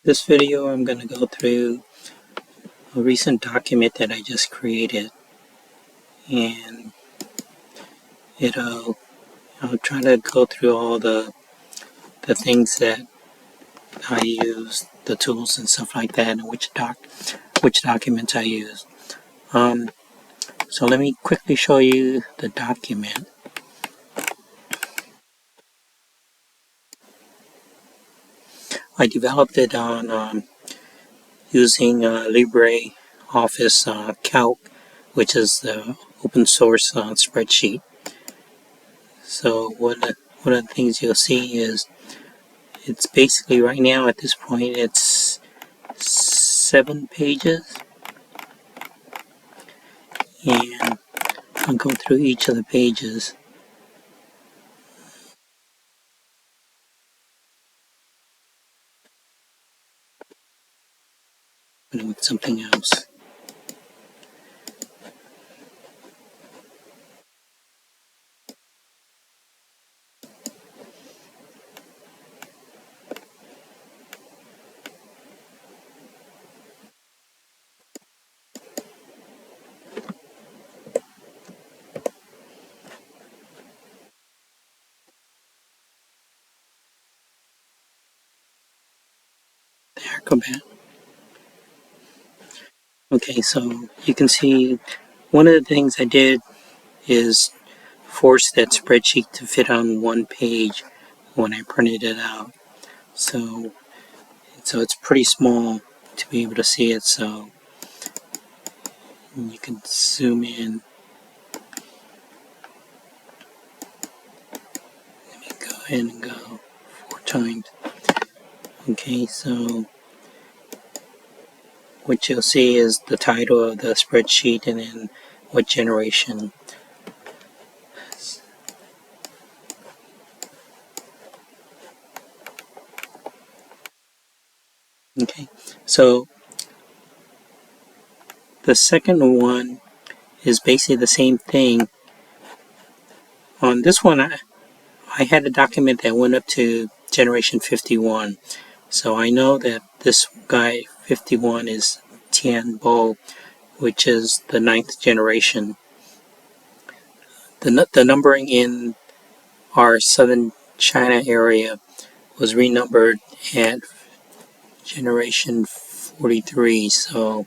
This video I'm going to go through a recent document that I just created, and I'll try to go through all the things that I use, the tools and stuff like that, and which documents I use. So let me quickly show you the document. I developed it on using LibreOffice Calc, which is the open source spreadsheet. So one of the things you'll see is it's basically right now at this point it's 7 pages, and I'll go through each of the pages. With something else. There, go back. Okay, so you can see one of the things I did is force that spreadsheet to fit on one page when I printed it out. So it's pretty small to be able to see it, so you can zoom in. Let me go ahead and go 4 times. Okay, so what you'll see is the title of the spreadsheet and then what generation. Okay, so the second one is basically the same thing. On this one, I had a document that went up to generation 51. So I know that this guy 51 is Tian Bo, which is the 9th generation. The numbering in our southern China area was renumbered at generation 43. So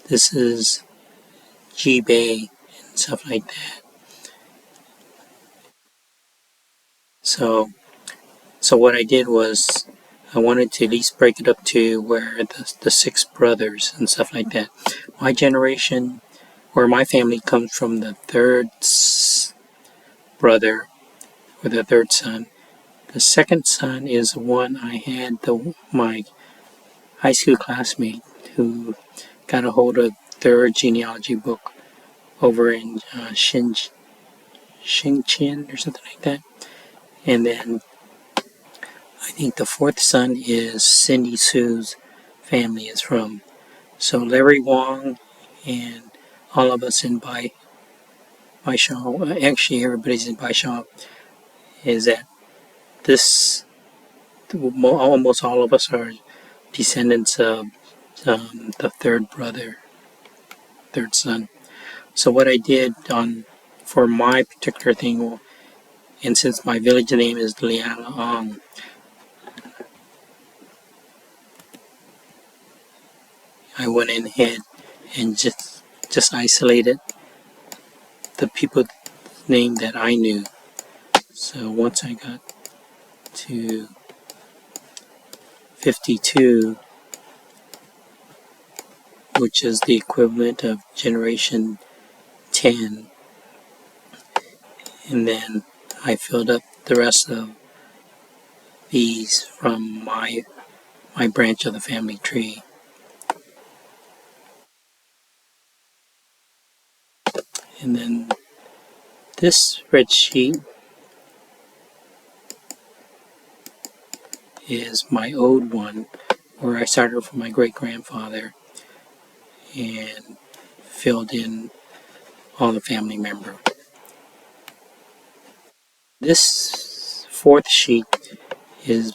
this is Jibei and stuff like that. So what I did was I wanted to at least break it up to where the 6 brothers and stuff like that. My generation, or my family, comes from the 3rd brother, or the 3rd son. The 2nd son is the one I had my high school classmate who got a hold of 3rd genealogy book over in Shenzhen or something like that. And then I think the 4th son is Cindy Sue's family is from. So Larry Wong and all of us in Baishaw, actually everybody's in Baishaw, is that this, almost all of us are descendants of the 3rd brother, 3rd son. So what I did for my particular thing, and since my village name is Liang, I went in ahead and just isolated the people's name that I knew. So once I got to 52, which is the equivalent of generation 10, and then I filled up the rest of these from my branch of the family tree. And then this spreadsheet is my old one, where I started from my great-grandfather and filled in all the family members. This 4th sheet is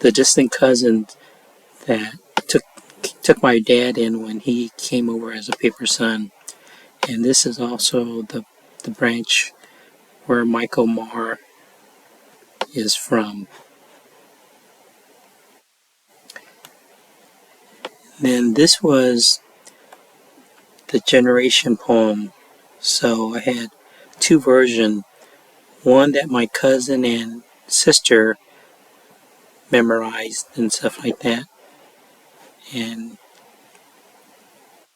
the distant cousin that took my dad in when he came over as a paper son. And this is also the branch where Michael Marr is from. Then this was the generation poem. So I had two versions. One that my cousin and sister memorized and stuff like that. And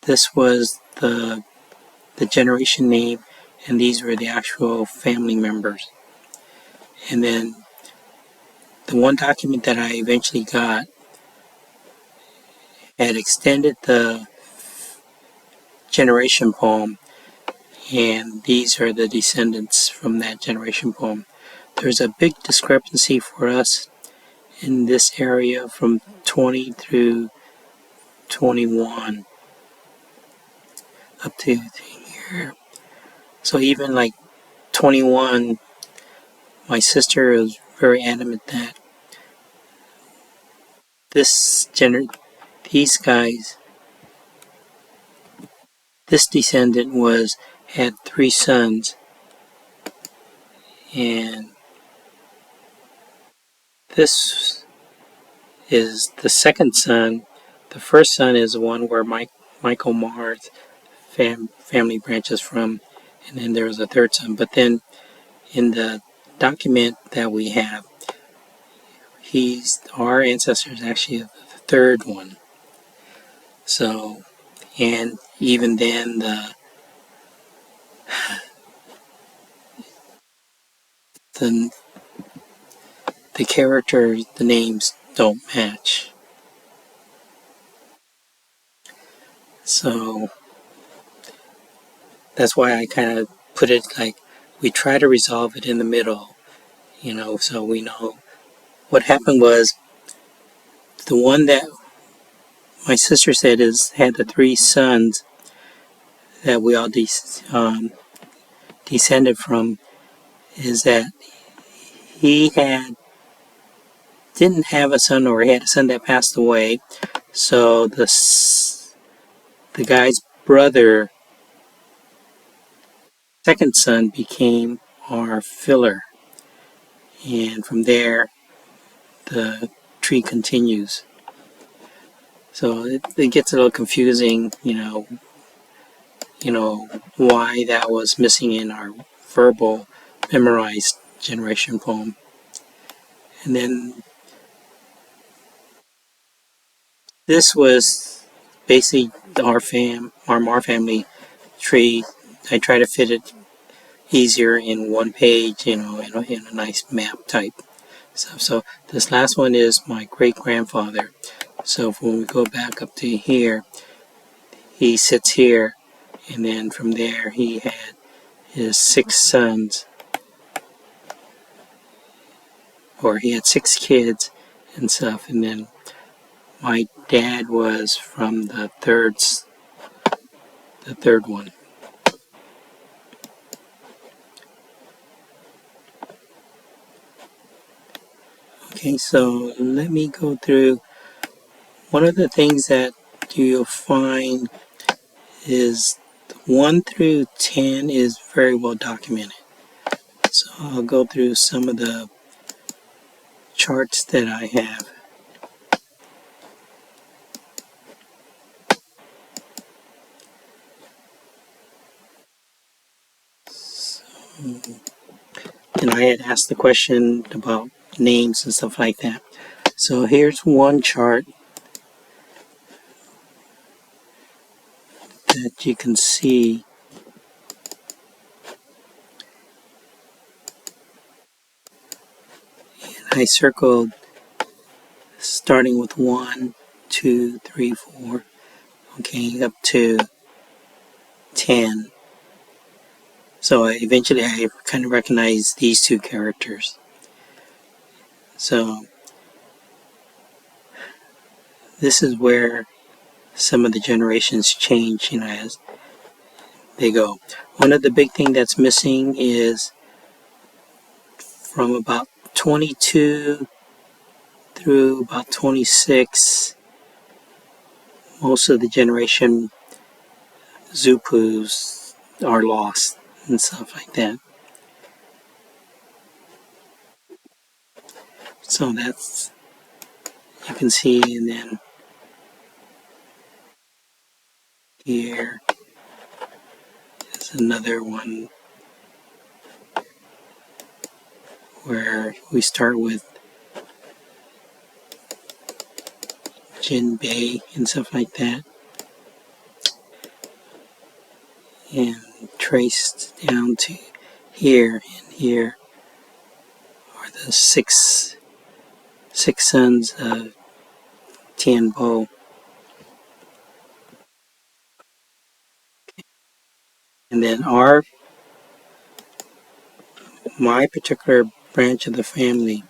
this was the generation name, and these were the actual family members. And then the one document that I eventually got had extended the generation poem, and these are the descendants from that generation poem. There's a big discrepancy for us in this area from 20 through 21 up to here. So even like 21, my sister is very adamant that these guys, this descendant had 3 sons, and this is the second son. The first son is the one where Michael Marr's family branches from, and then there's a third son. But then in the document that we have, our ancestor is actually the third one. So, and even then the characters, the names don't match. So that's why I kind of put it like we try to resolve it in the middle, so we know. What happened was the one that my sister said had the 3 sons that we all descended from, is that he didn't have a son, or he had a son that passed away. So the guy's brother, second son, became our filler, and from there the tree continues. So it gets a little confusing, why that was missing in our verbal memorized generation poem. And then this was basically our Marr family tree. I try to fit it easier in one page, in a nice map type stuff. So this last one is my great grandfather. So when we go back up to here, he sits here, and then from there he had his 6 sons, or he had 6 kids and stuff. And then my dad was from the third one. Okay, so let me go through. One of the things that you'll find is 1 through 10 is very well documented. So I'll go through some of the charts that I have. And I had asked the question about names and stuff like that. So here's one chart that you can see. And I circled starting with 1, 2, 3, 4, okay, up to 10. So eventually I kind of recognized these 2 characters. So this is where some of the generations change, as they go. One of the big things that's missing is from about 22 through about 26, most of the generation Zupus are lost and stuff like that. So that's, you can see, and then here is another one where we start with Jinbei and stuff like that, and traced down to here, and here are the six sons of Tianbo. And then my particular branch of the family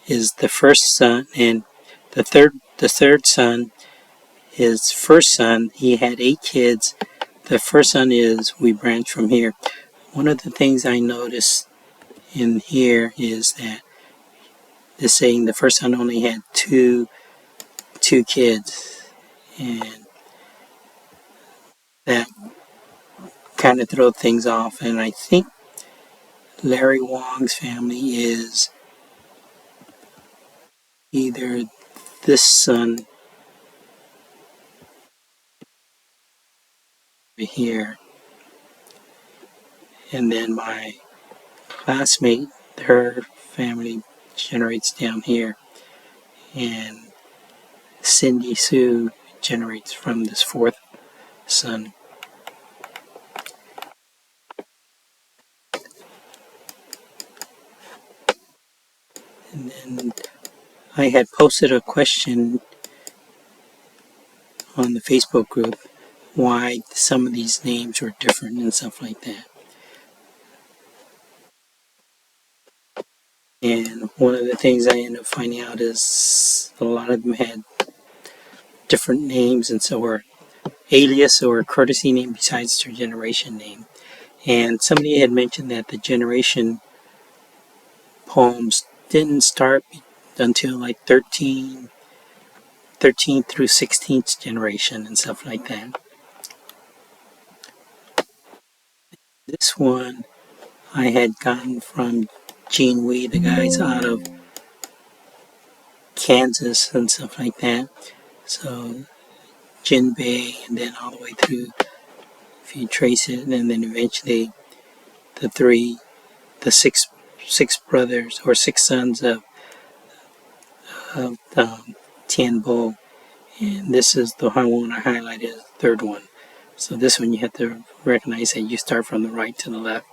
is the first son, and the third son, his first son, he had 8 kids. The first son is, we branch from here. One of the things I noticed in here is that it's saying the first son only had two kids, and that kind of throw things off. And I think Larry Wong's family is either this son here, and then my classmate, her family generates down here, and Cindy Sue generates from this fourth son. And then I had posted a question on the Facebook group why some of these names were different and stuff like that. And one of the things I ended up finding out is a lot of them had different names, and so were alias or courtesy name besides their generation name. And somebody had mentioned that the generation poems didn't start until like 13th through 16th generation and stuff like that. This one I had gotten from Gene Wee, the guys out of Kansas and stuff like that. So Jinbei, and then all the way through, if you trace it, and then eventually the six brothers or 6 sons of Tianbo. And this is the one I highlighted, the third one. So this one you have to recognize that you start from the right to the left.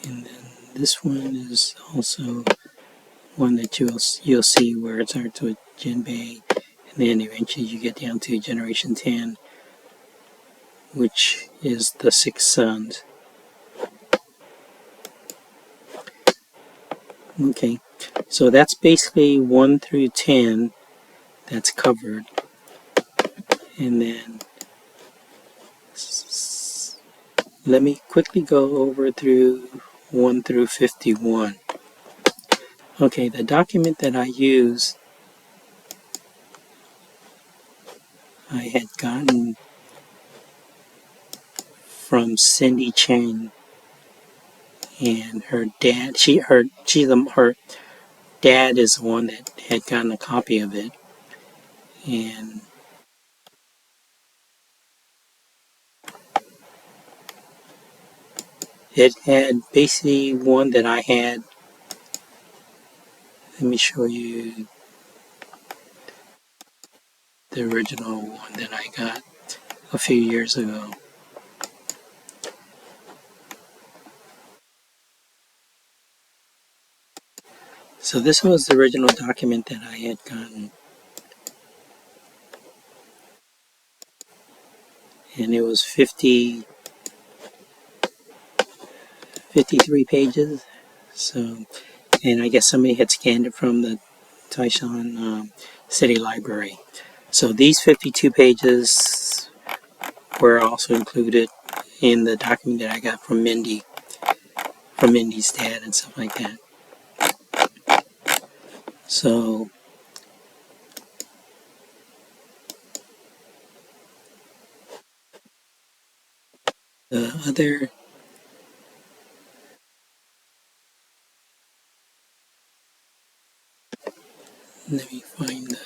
And then this one is also one that you'll see where it starts with Jinbei, and then eventually you get down to generation 10, which is the 6 sons. Okay, so that's basically 1 through 10 that's covered. And then let me quickly go over through 1 through 51. Okay, the document that I use, I had gotten from Cindy Chang, and her dad. Her dad is the one that had gotten a copy of it, and it had basically one that I had. Let me show you the original one that I got a few years ago. So this was the original document that I had gotten, and it was 53 pages. So, and I guess somebody had scanned it from the Taishan City Library. So these 52 pages were also included in the document that I got from Mindy's dad and stuff like that. So the other, let me find the,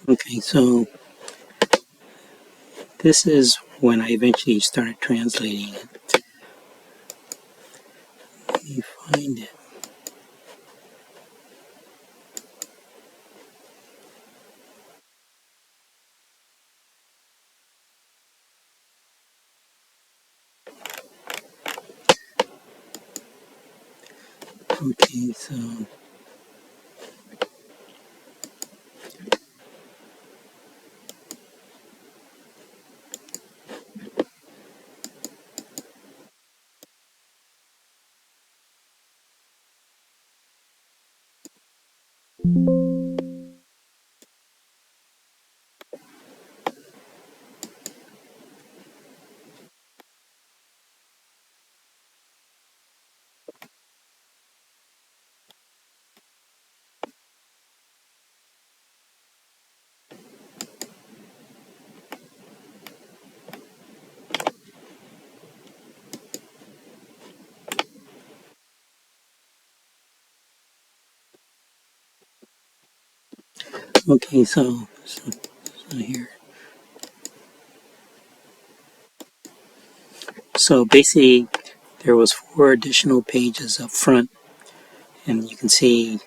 okay, so this is when I eventually started translating it. Let me find it. Okay, okay, so here. So basically, there was 4 additional pages up front, and you can see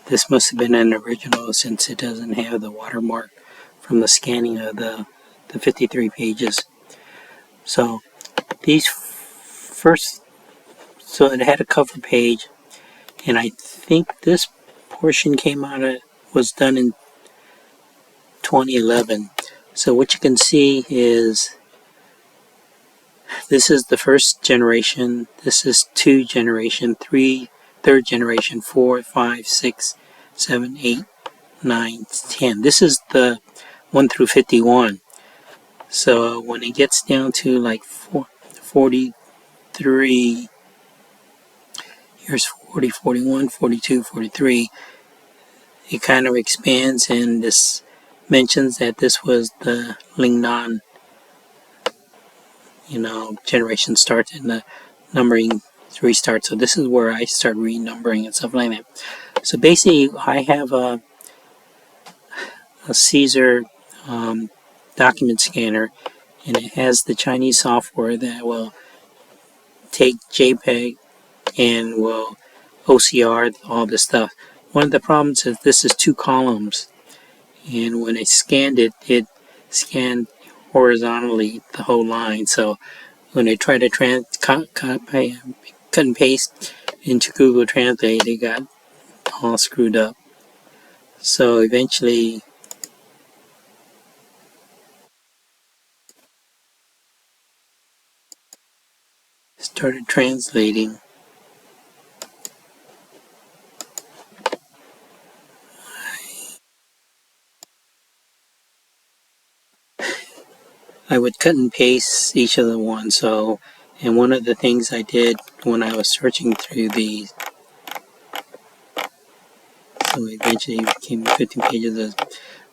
this must have been an original since it doesn't have the watermark from the scanning of the 53 pages. So these first, so it had a cover page, and I think this portion came out of, was done in 2011. So what you can see is this is the first generation, this is 2 generation, 3 third generation, 4, 5, 6, 7, 8, 9, 10. This is the 1 through 51. So when it gets down to like 43, here's 40, 41, 42, 43, it kind of expands, and this mentions that this was the Lingnan, generation starts and the numbering restarts. So this is where I start renumbering and stuff like that. So basically, I have a Caesar document scanner, and it has the Chinese software that will take JPEG and will OCR all this stuff. One of the problems is this is 2 columns, and when I scanned it, it scanned horizontally the whole line. So when I try to cut and paste into Google Translate, it got all screwed up. So eventually started translating. I would cut and paste each of the ones. So, and one of the things I did when I was searching through these, so eventually it became 15 pages.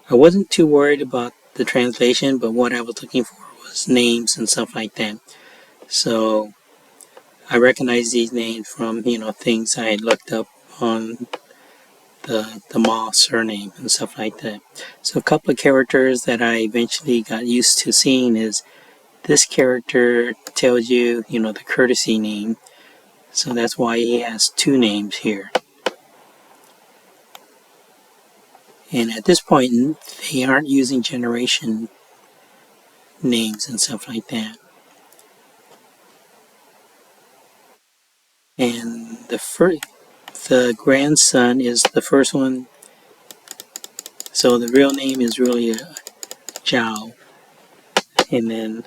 I wasn't too worried about the translation, but what I was looking for was names and stuff like that. So I recognized these names from, things I had looked up on the Ma surname and stuff like that. So a couple of characters that I eventually got used to seeing is this character tells you, the courtesy name. So that's why he has two names here. And at this point, they aren't using generation names and stuff like that. And the grandson is the first one. So the real name is really Zhao. And then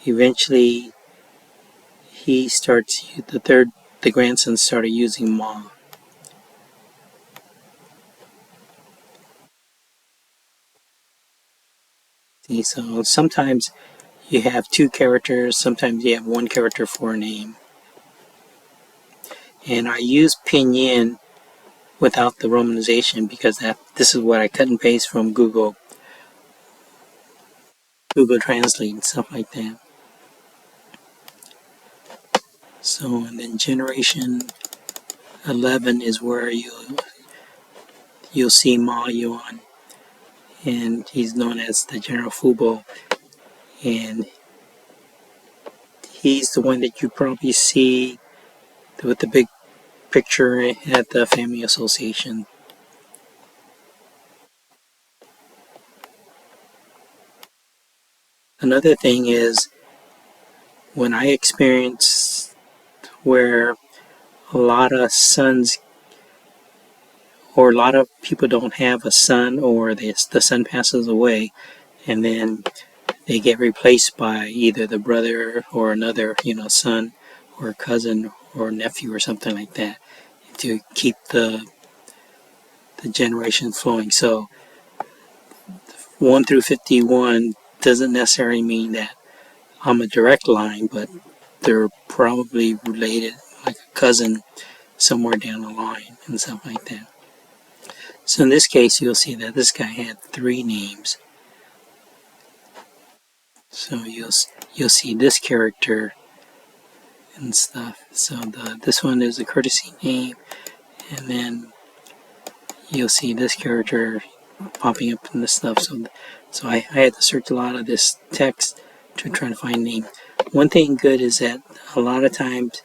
eventually the grandson started using Ma. See, so sometimes you have two characters, sometimes you have one character for a name. And I use pinyin without the romanization because this is what I cut and paste from Google Translate and stuff like that. So, and then generation 11 is where you'll see Ma Yuan, and he's known as the General Fubo, and he's the one that you probably see with the big picture at the Family Association. Another thing is when I experienced where a lot of sons or a lot of people don't have a son or the son passes away and then they get replaced by either the brother or another, son or cousin or nephew or something like that to keep the generation flowing. So 1 through 51 doesn't necessarily mean that I'm a direct line, but they're probably related like a cousin somewhere down the line and stuff like that. So in this case, you'll see that this guy had 3 names. So you'll see this character and stuff. So this one is a courtesy name, and then you'll see this character popping up in this stuff. So I had to search a lot of this text to try to find name. One thing good is that a lot of times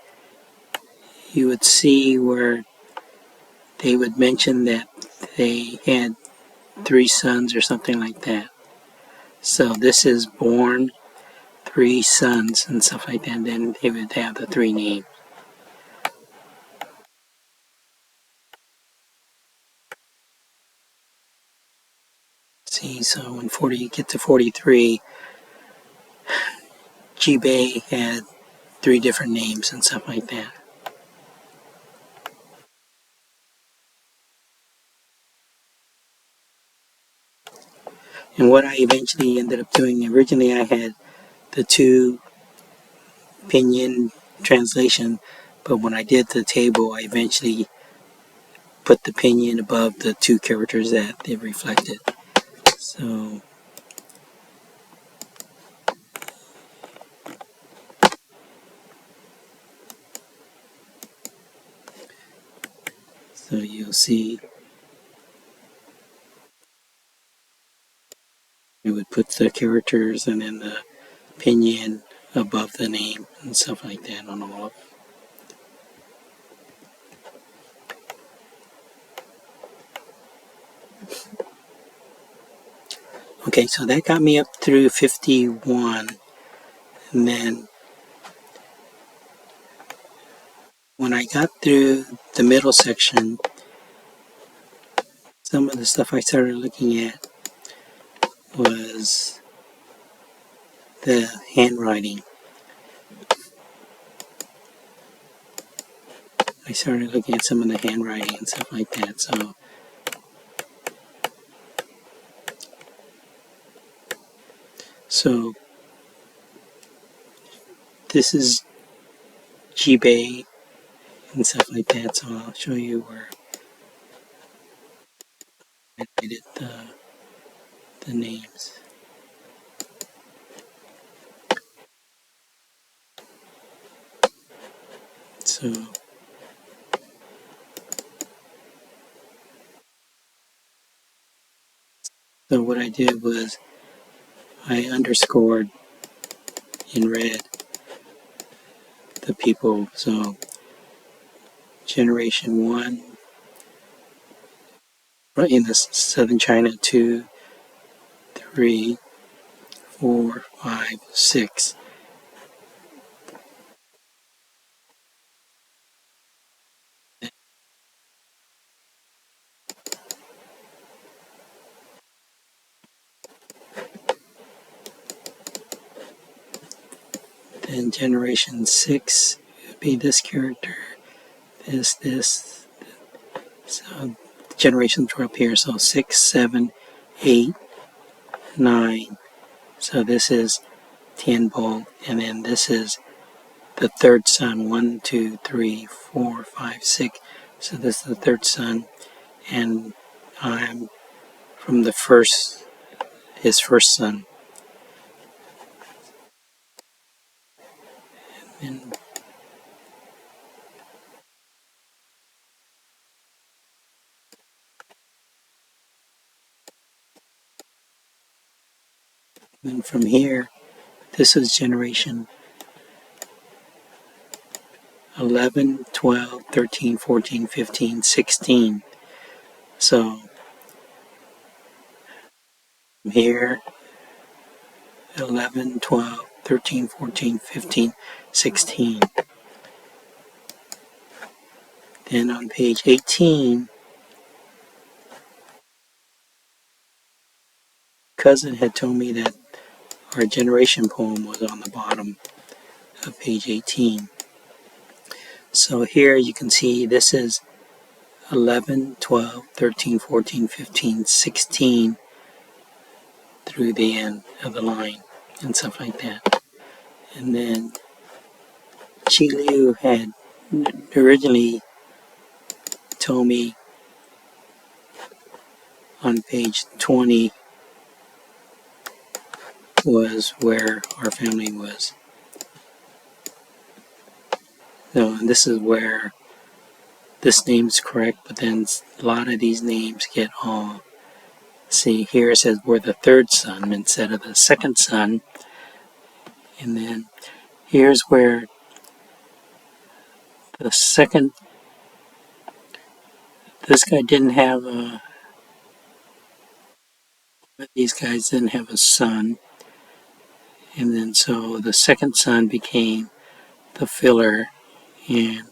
you would see where they would mention that they had 3 sons or something like that. So this is born 3 sons and stuff like that. And then they would have the 3 names. See, so when you get to 43, Jibei had 3 different names and stuff like that. And what I eventually ended up doing, originally I had the 2 pinyin translation, but when I did the table, I eventually put the pinyin above the 2 characters that they reflected. So you'll see it would put the characters and then the pinyin above the name and stuff like that on all of them. Okay, so that got me up through 51, and then when I got through the middle section, some of the stuff I started looking at was the handwriting. I started looking at some of the handwriting and stuff like that. So this is G-Bay and stuff like that. So I'll show you where I did the names. So what I did was I underscored in red the people. So generation 1 in the southern China, 2, 3, 4, 5, 6. Then generation 6 would be this character, this. So generations were up here. So 6, 7, 8, 9. So this is Tianbo, and then this is the third son. 1, 2, 3, 4, 5, 6. So this is the third son, and I'm from his first son. And then from here, this is generation 11, 12, 13, 14, 15, 16. So from here, 11, 12, 13, 14, 15, 16. Then on page 18, cousin had told me that our generation poem was on the bottom of page 18. So here you can see this is 11, 12, 13, 14, 15, 16 through the end of the line and stuff like that. And then Chi Liu had originally told me on page 20 was where our family was. So and this is where this name's correct, but then a lot of these names get all. See, here it says we're the third son instead of the second son. And then here's where the second, this guy didn't have these guys didn't have a son. And then so the second son became the filler and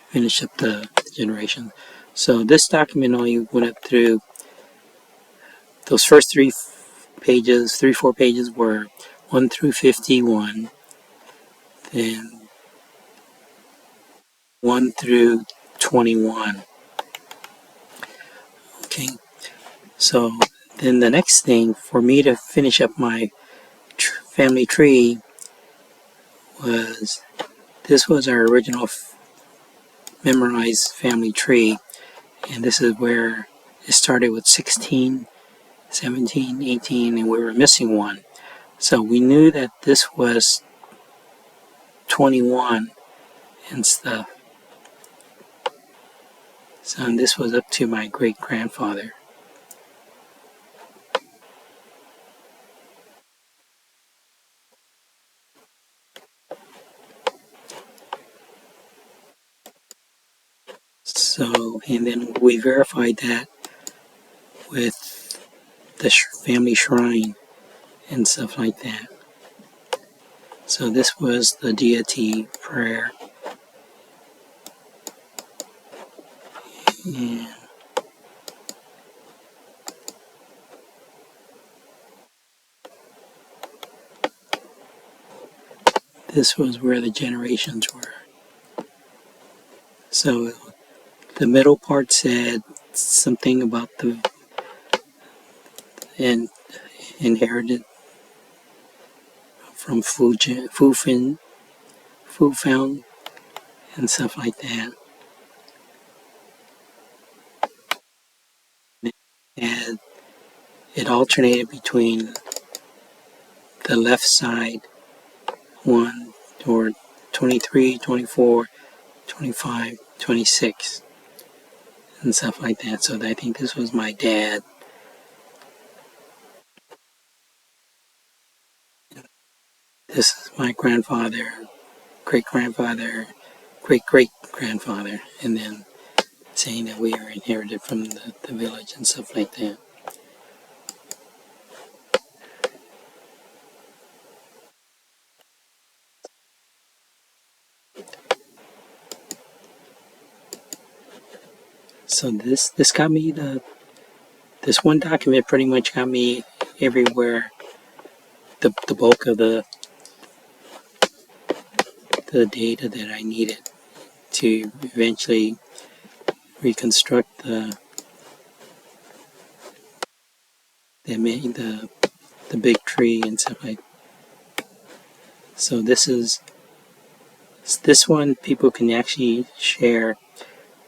finished up the generation. So this document only went up through those first 4 pages were 1 through 51, then 1 through 21. Okay, so then the next thing for me to finish up my family tree was, this was our original memorized family tree, and this is where it started with 16, 17, 18, and we were missing one. So we knew that this was 21 and stuff. So this was up to my great grandfather. So, and then we verified that with the family shrine and stuff like that. So this was the deity prayer. And this was where the generations were. So the middle part said something about the inherited from Fu Found and stuff like that. And it alternated between the left side 1 or 23, 24, 25, 26 and stuff like that. So I think this was my dad. This is my grandfather, great grandfather, great great grandfather, and then saying that we are inherited from the village and stuff like that. So this got me this one document pretty much got me everywhere. The bulk of the data that I needed to eventually reconstruct the big tree and stuff like. So this one people can actually share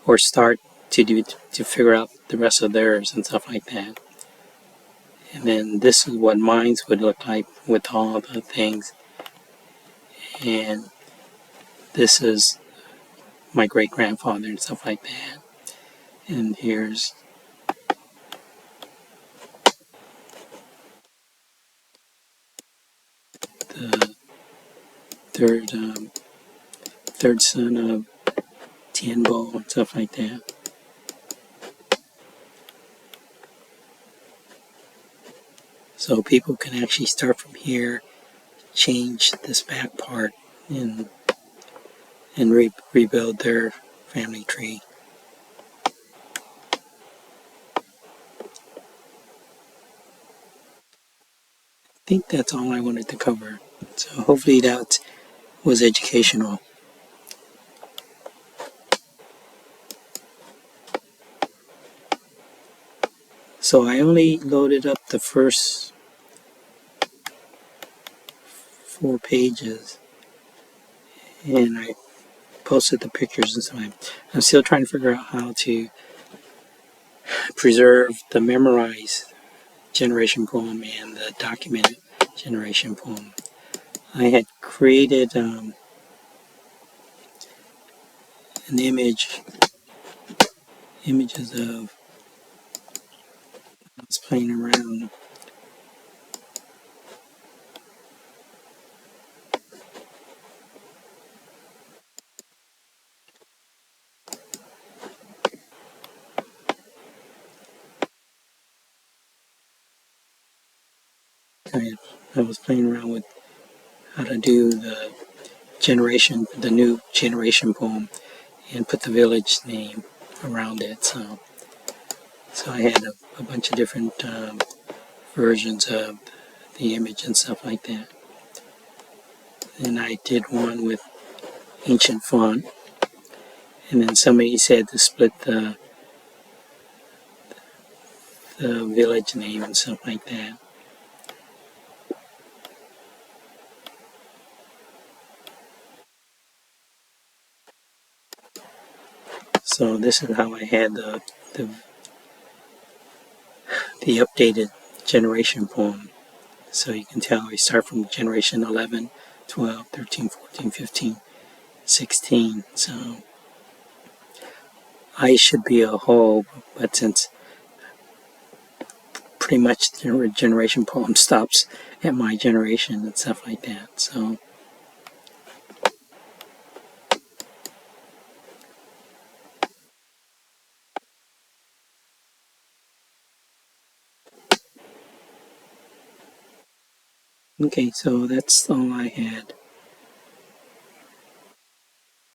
or start to do to figure out the rest of theirs and stuff like that. And then this is what mines would look like with all the things. And this is my great grandfather and stuff like that. And here's the third third son of Tianbo and stuff like that. So people can actually start from here, change this back part, and rebuild their family tree. I think that's all I wanted to cover. So hopefully that was educational. So I only loaded up the first 4 pages, and I posted the pictures and stuff. I'm still trying to figure out how to preserve the memorized generation poem and the documented generation poem. I had created an images of, I was playing around. I was playing around with how to do the new generation poem, and put the village name around it. So I had a bunch of different versions of the image and stuff like that. And I did one with ancient font, and then somebody said to split the village name and stuff like that. So this is how I had the updated generation poem. So you can tell we start from generation 11, 12, 13, 14, 15, 16. So I should be a whole, but since pretty much the generation poem stops at my generation and stuff like that. So okay, so that's all I had.